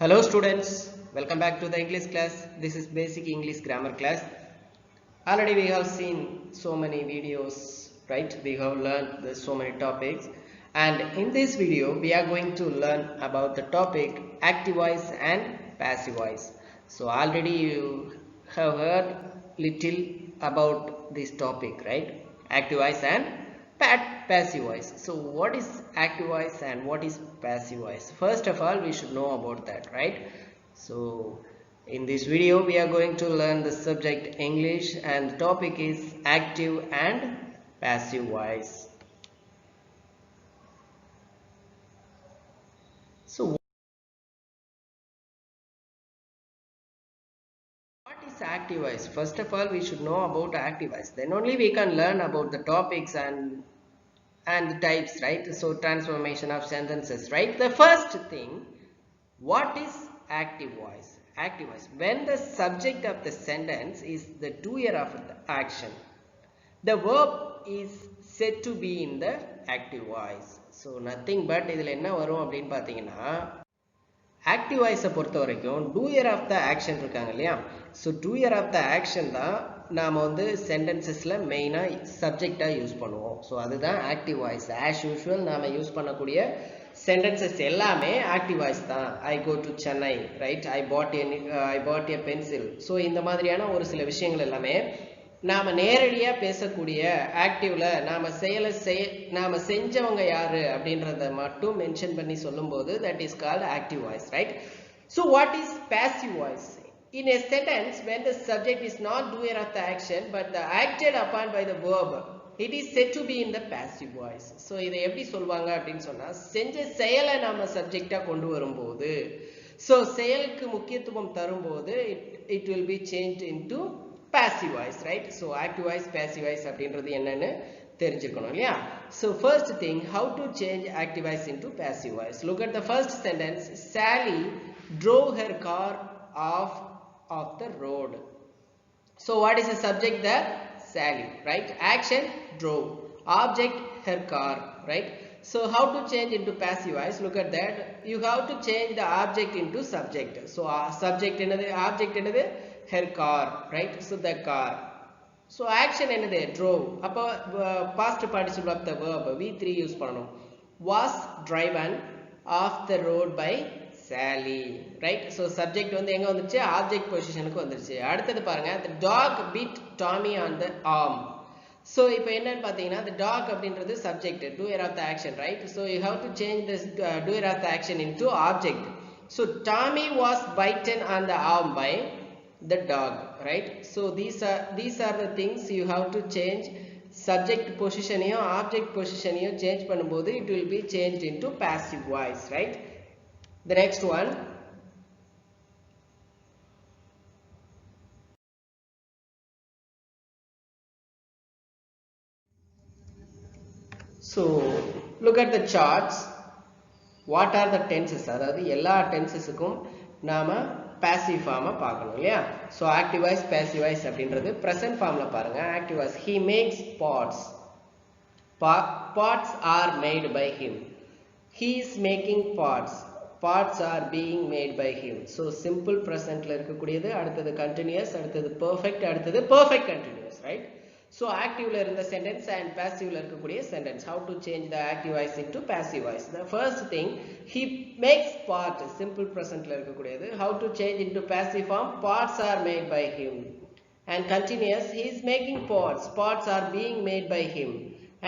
Hello students, welcome back to the English class. This is basic English grammar class. Already we have seen so many videos, right? We have learned so many topics, and in this video we are going to learn about the topic active voice and passive voice. So already you have heard little about this topic, right? Active voice and passive voice. So what is active voice and what is passive voice? First of all, we should know about that, right? So in this video we are going to learn the subject English, and the topic is active and passive voice. So what is active voice? First of all, we should know about active voice, then only we can learn about the topics and the types, right? So transformation of sentences, right? The first thing, what is active voice? Active voice, when the subject of the sentence is the doer of the action, the verb is said to be in the active voice. So nothing but இதில் என்ன வரும் அப்படின்னு பார்த்தீங்கன்னா, active வாய்ஸை பொறுத்த வரைக்கும் doer of the action இருக்காங்க இல்லையா? So doer of the action தான் நாம் வந்து சென்டென்சஸில் மெயினாக சப்ஜெக்டாக யூஸ் பண்ணுவோம். ஸோ அதுதான் ஆக்டிவ் வாய்ஸ். ஆஸ் யூஷுவல் நாம் யூஸ் பண்ணக்கூடிய சென்டென்சஸ் எல்லாமே ஆக்டிவ் வாய்ஸ் தான். I go to Chennai, right? I bought a pencil. So இந்த மாதிரியான ஒரு சில விஷயங்கள் எல்லாமே நாம் நேரடியாக பேசக்கூடிய ஆக்டிவ்ல நாம் செஞ்சவங்க யாரு அப்படின்றத மட்டும் மென்ஷன் பண்ணி சொல்லும்போது that is called active voice, right? So what is passive voice? In a sentence, when the subject is not doer of the action but the acted upon by the verb, it is said to be in the passive voice. So இதை எப்படி சொல்வாங்க அப்படின்னு சொன்னா, செஞ்ச செயலை நாம சப்ஜெக்டா கொண்டு வரும்போது, so செயலுக்கு முக்கியத்துவம் தரும்போது it will be changed into passive voice, right? So active voice, passive voice அப்படின்றது என்னன்னு தெரிஞ்சுக்கணும் இல்லையா? So first thing, how to change active voice into passive voice? Look at the first sentence. Sally drove her car off the road. So what is the subject there? Sally, right? Action, drove. Object, her car, right? So how to change into passive voice? Look at that. You have to change the object into subject. So subject என்னது, object என்னது, her car, right? So the car. So action என்னது, drove. அப்போ past participle of the verb V3 use பண்ணணும். Was driven off the road by Sally, right? So subject வந்து எங்க வந்துருச்சு, object positionக்கு வந்துருச்சு. அடுத்தது பாருங்க, the dog bit Tommy on the arm. So இப்போ என்னன்னு பார்த்தீங்கன்னா, the dog அப்படின்றது subject, doer of the action, right? So you have to change this doer of the action into object. So Tommy was bitten on the arm by the dog, right? So these are the things you have to change. Subject positionையும் object positionையும் change பண்ணும்போது it will be changed into passive voice, right? The next one, so look at the charts. What are the tenses? அதாவது எல்லா டென்சஸுக்கும் நாம passive ஃபார்மை பார்க்கணும் இல்லையா? So active voice, passive voice அப்படின்றது present ஃபார்மில் பாருங்க. Active voice, he makes pots. Pots are made by him. He is making pots. Pots are being made by him. So simple presentல இருக்கக்கூடியது, அடுத்தது continuous, அடுத்தது perfect, அடுத்தது perfect continuous, right? So activeல இருந்த sentence and passiveல இருக்கக்கூடிய sentence. How to change the active voice into passive voice? The first thing, he makes pot, simple presentல இருக்கக்கூடியது. How to change into passive form? Pots are made by him. And continuous, he is making pots. Pots are being made by him.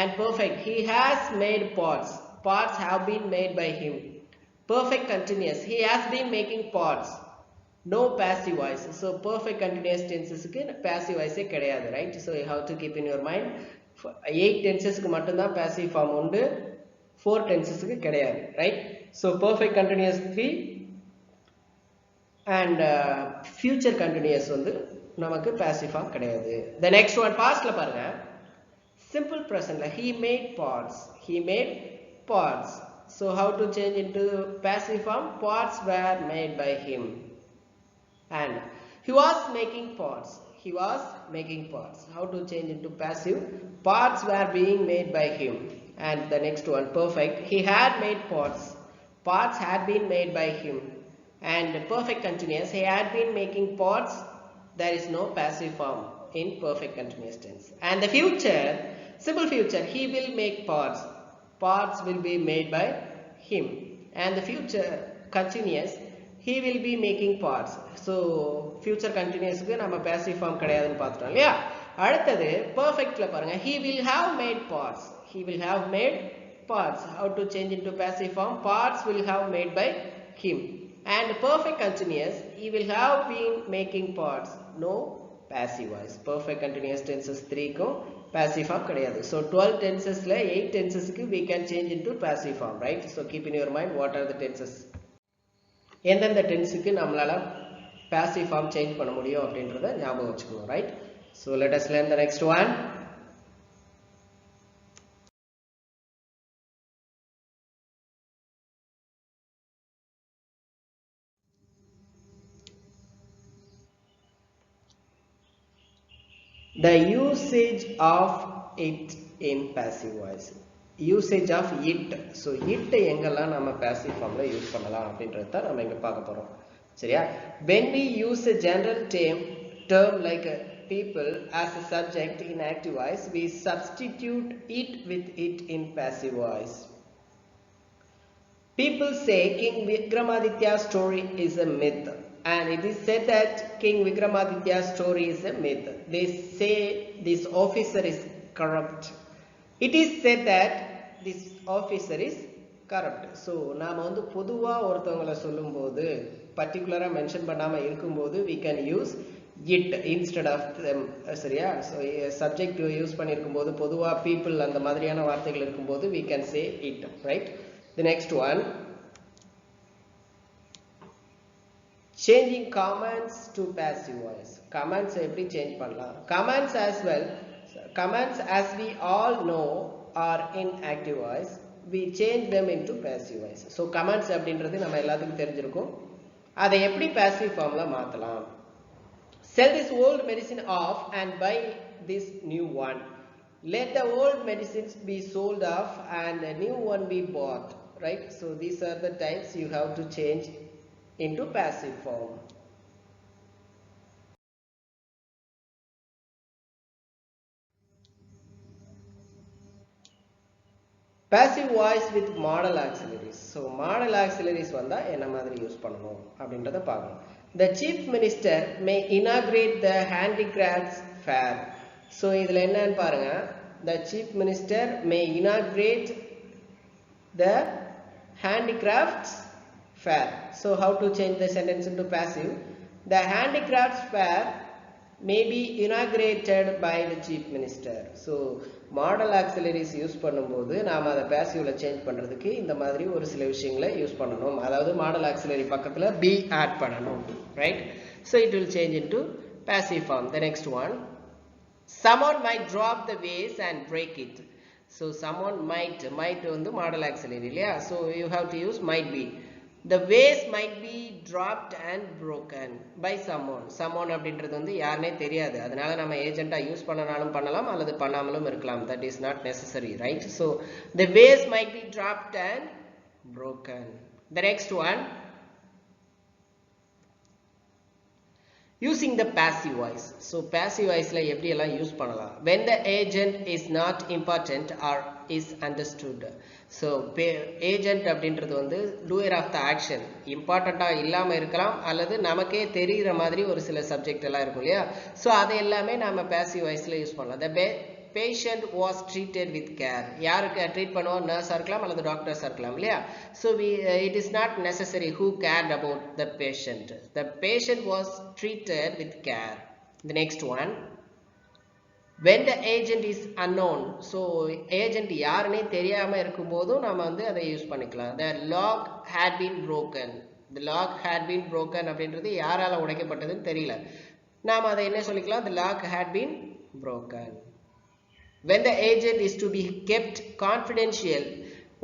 And perfect, he has made pots. Pots have been made by him. Perfect continuous, he has been making pots. No passive voice. So perfect continuous tenses-க்கு passive voice கிடையாது, right? So you have to keep in your mind 8 tenses-க்கு மட்டும்தான் passive form உண்டு, 4 tenses-க்கு கிடையாது, right? So perfect continuous 3 and future continuous வந்து நமக்கு passive form கிடையாது. The next one, pastல பாருங்க. Simple present, he made pots. He made pots. So how to change into passive form? Pots were made by him. And he was making pots. He was making pots. How to change into passive? Pots were being made by him. And the next one, perfect, he had made pots. Pots had been made by him. And perfect continuous, he had been making pots. There is no passive form in perfect continuous tense. And the future, simple future, he will make pots. Pots will be made by him. And the future continuous, he will be making pots. So future continuous க்கு நம்ம passive form கிடையாதுன்னு பார்த்துட்டோம் இல்லையா? அடுத்தது perfectல பாருங்க, he will have made pots. He will have made pots. How to change into passive form? Pots will have made by him. And perfect continuous, he will have been making pots. No passive voice. Perfect continuous tenses 3 க்கும் passive form கிடையாது. So 12 tenses ல 8 tenses க்கு we can change into passive form, right? So keep in your mind what are the tenses. எந்தெந்த டென்ஸுக்கு நம்மளால passive form change பண்ண முடியும் அப்படின்றத ஞாபகம் வச்சுக்கணும், right? So let us learn the next one. The usage of it in passive voice. Usage of it. So it எங்கெல்லாம் நம்ம passive formல use பண்ணலாம் அப்படின்றத தான் நம்ம இங்க பார்க்க போறோம். சரியா? When we use a general term like people as a subject in active voice, we substitute it with it in passive voice. People say King Vikramaditya's story is a myth. And it is said that King Vikramaditya's story is a myth. They say this officer is corrupt. It is said that this officer is corrupt. So, நாம வந்து பொதுவா ஒருத்தவங்கள சொல்லும்போது particular-ஆ mention பண்ணாம இருக்கும்போது we can use it instead of them. சரியா? So, subject to use பண்ணிருக்கும்போது பொதுவா people அந்த மாதிரியான வார்த்தைகள் இருக்கும்போது we can say it, right? The next one. Changing commands to passive voice. Commands எப்படி change பண்ணலாம்? Commands as well. Commands as we all know are in active voice. We change them into passive voice. So commands அப்படின்றது நம்ம எல்லாத்துக்கும் தெரிஞ்சிருக்கும். அதை எப்படி passive formல மாத்தலாம்? Sell this old medicine off and buy this new one. Let the old medicines be sold off and a new one be bought. Right? So these are the types you have to change into passive form. Passive voice with modal auxiliaries. So modal auxiliaries வந்தா என்ன மாதிரி use பண்ணணும் அப்படின்றத பார்க்கலாம். The chief minister may inaugurate the handicrafts fair. So இதுல என்னன்னு பாருங்க. The chief minister may inaugurate the handicrafts fair. So how to change the sentence into passive? The handicrafts fair may be inaugurated by the chief minister. So modal auxiliaries use பண்ணும்போது நாம அதை passiveல change பண்றதுக்கு இந்த மாதிரி ஒரு சில விஷயங்களை use பண்ணணும். அதாவது modal auxiliary பக்கத்துல be add பண்ணணும், right? So it will change into passive form. The next one. Someone might drop the vase and break it. So someone might வந்து modal auxiliary இல்லையா? So you have to use might be. The vase might be dropped and broken by someone. Someone அப்படின்றது வந்து யாருனே தெரியாது. அதனால நம்ம ஏஜென்ட்டா use பண்ணனாலும் பண்ணலாம் அல்லது பண்ணாமலும் இருக்கலாம். That is not necessary, right? So the vase might be dropped and broken. The next one. Using the passive voice. So passive voice la எப்படி எல்லாம் யூஸ் பண்ணலாம்? When the agent is not important or is understood. So agent அப்படின்றது வந்து doer of the action. இம்பார்ட்டண்டா இல்லாம இருக்கலாம் அல்லது நமக்கே தெரிகிற மாதிரி ஒரு சில சப்ஜெக்ட் எல்லாம் இருக்கும் இல்லையா? So அதை எல்லாமே நாம passive voiceல யூஸ் பண்ணலாம். The patient was treated with care. யாருக்கு ட்ரீட் பண்ணுவோம்? நர்ஸா இருக்கலாம் அல்லது டாக்டர்ஸா இருக்கலாம் இல்லையா? So it is not necessary who cared about the patient. The patient was treated with care. The next one. When the agent is unknown. So agent யாருனே தெரியாம இருக்கும்போதும் நாம வந்து அதை யூஸ் பண்ணிக்கலாம். The lock had been broken. The lock had been broken அப்படின்றது யாரால உடைக்கப்பட்டதுன்னு தெரியல. நாம அதை என்ன சொல்லிக்கலாம்? The lock had been broken. When the agent is to be kept confidential.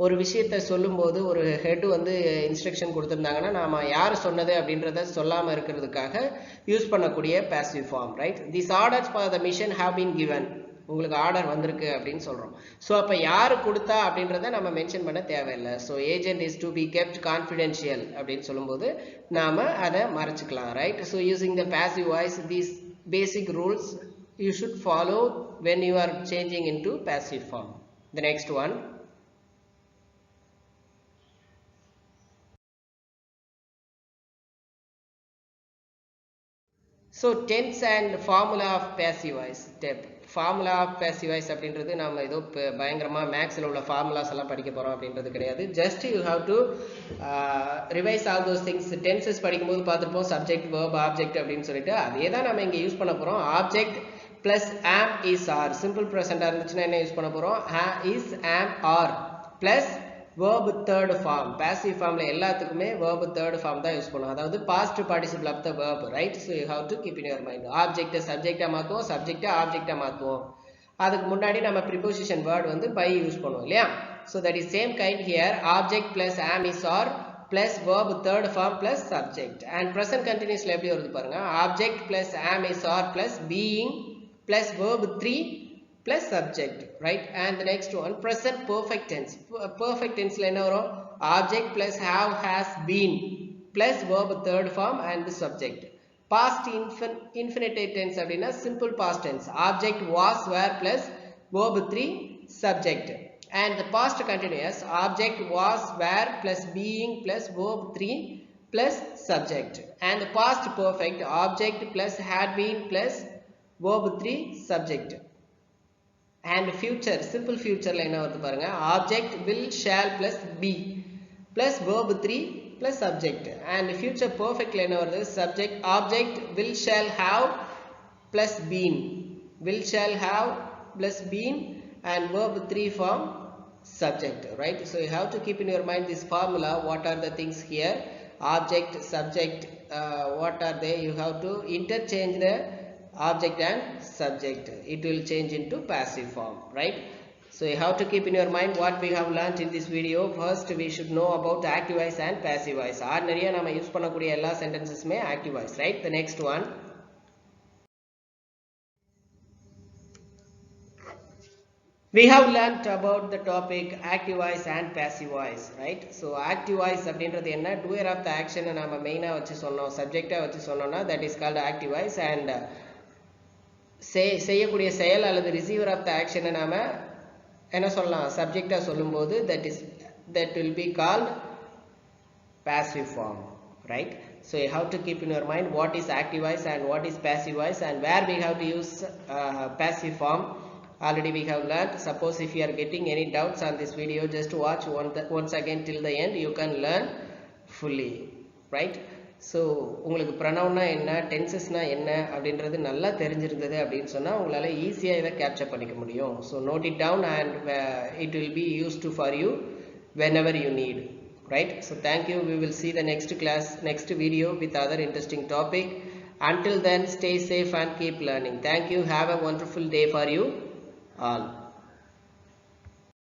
ஒரு விஷயத்தை சொல்லும்போது ஒரு ஹெட் வந்து இன்ஸ்ட்ரக்ஷன் கொடுத்திருந்தாங்கன்னா நாம யார் சொன்னது அப்படின்றத சொல்லாம இருக்கிறதுக்காக யூஸ் பண்ணக்கூடிய passive form, right? These orders for the mission have been given. உங்களுக்கு ஆர்டர் வந்திருக்கு அப்படின்னு சொல்கிறோம். ஸோ அப்போ யார் கொடுத்தா அப்படின்றத நம்ம மென்ஷன் பண்ண தேவையில்லை. So agent is to be kept confidential அப்படின்னு சொல்லும்போது நாம் அதை மறைச்சிக்கலாம், right? So using the passive voice, these basic rules you should follow when you are changing into passive form. The next one. So tense and formula of passive voice step. Formula of passive voice அப்படின்றது நம்ம ஏதோ பயங்கரமாக மேக்ஸில் உள்ள formulas எல்லாம் படிக்க போகிறோம் அப்படின்றது கிடையாது. Just you have to revise all those things. Tenses படிக்கும்போது பார்த்துருப்போம் சப்ஜெக்ட் வேர்ப் ஆப்ஜெக்ட் அப்படின்னு சொல்லிட்டு அதே தான் நம்ம இங்கே யூஸ் பண்ண போகிறோம். Object plus am is are. Simple ப்ரெசென்ட்டாக இருந்துச்சுன்னா என்ன யூஸ் பண்ண போகிறோம்? is am are plus verb third form. passive formல எல்லாத்துக்குமே verb third form தான் யூஸ் பண்ணுவோம். அதாவது past participle of the verb, right? So you have to keep in your mind. object subject மாத்துவோம், subject object மாத்துவோம். அதுக்கு முன்னாடி நம்ம preposition word வந்து by use பண்ணுவோம் இல்லையா? So that is same kind here. object plus am is are plus verb third form plus subject. And present continuously எப்படி வருது பாருங்க. object plus am is are plus being plus verb 3 plus subject, right? And the next one, present perfect tense. Perfect tense la enna varum? Object plus have, has, been plus verb third form and the subject. Past infinite tense அப்படினா simple past tense. Object was, were plus verb 3 subject. And the past continuous, object was, were plus being plus verb 3 plus subject. And the past perfect, object plus had been plus verb 3 subject. And future, simple future la enna varudhu parunga, object will, shall plus be plus verb 3 plus subject. And future perfect la enna varudhu, subject object will, shall have plus been, will, shall have plus been and verb 3 form subject, right? So you have to keep in your mind this formula. What are the things here? Object, subject, what are they? You have to interchange the object and subject. It will change into passive form, right? So you have to keep in your mind what we have learnt in this video. First we should know about active voice and passive voice. Ordinary நம்ம use பண்ணக்கூடிய எல்லா sentencesமே active voice, right? The next one, we have learnt about the topic active voice and passive voice, right? So active voice அப்படின்றது என்ன? doer of the action நாம மெயினா வச்சு சொன்னோம், சப்ஜெக்ட்டா வச்சு சொன்னோம்னா that is called active voice. And செய்யக்கூடிய செயல் அல்லது ரிசீவர் ஆஃப் த ஆக்ஷனை நாம என்ன சொல்லலாம்? சப்ஜெக்டா சொல்லும்போது that will be called passive form, right? So you have to keep in your mind what is active voice and what is passive voice and where we have to use passive form. Already we have learned. Suppose if you are getting any doubts on this video, just watch once again till the end. You can learn fully, right? So உங்களுக்கு ப்ரனவுன்னா என்ன, டென்சஸ்னா என்ன அப்படின்றது நல்லா தெரிஞ்சிருந்தது அப்படின்னு சொன்னால் உங்களால் ஈஸியாக இதை கேப்சர் பண்ணிக்க முடியும். So note it down and it will be used for you whenever you need, right? So thank you. We will see the next class, next video with other interesting topic. Until then, stay safe and keep learning. Thank you. Have a wonderful day for you all.